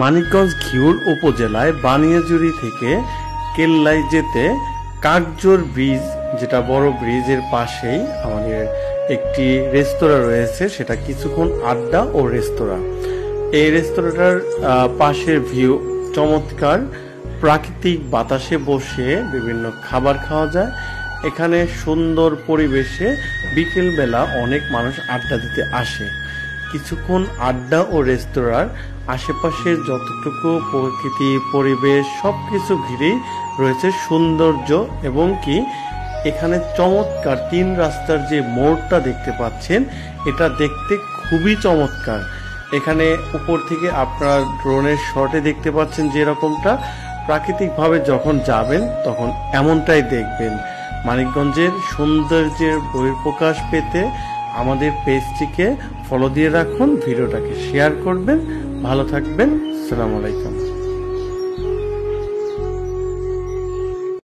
মানিকগঞ্জ ঘিওর উপজেলায় বানিয়াজুরি থেকে কেল্লায় যেতে কাকজোর ব্রিজ, যেটা বড় ব্রিজের পাশেই আমাদের একটি রেস্তোরাঁ রয়েছে, সেটা কিছুক্ষণ আড্ডা ও রেস্তোরাঁ। এই রেস্তোরাঁটার পাশের ভিউ চমৎকার, প্রাকৃতিক বাতাসে বসে বিভিন্ন খাবার খাওয়া যায়। এখানে সুন্দর পরিবেশে বিকেলবেলা অনেক মানুষ আড্ডা দিতে আসে। কিছুক্ষণ আড্ডা ও রেস্তোরাঁর আশেপাশের যতটুকু প্রকৃতি পরিবেশ সবকিছু ঘিরেই রয়েছে সৌন্দর্য, এবং কি এখানে চমৎকার 3 রাস্তার যে মোড়টা দেখতে পাচ্ছেন, এটা দেখতে খুবই চমৎকার। এখানে উপর থেকে আপনার ড্রোনের শটে দেখতে পাচ্ছেন যেরকমটা, প্রাকৃতিকভাবে যখন যাবেন তখন এমনটাই দেখবেন। মানিকগঞ্জের সৌন্দর্যের বহিঃপ্রকাশ পেতে আমাদের পেজটিকে ফলো দিয়ে রাখুন, ভিডিওটাকে শেয়ার করবেন। ভালো থাকবেন। আসসালামু আলাইকুম।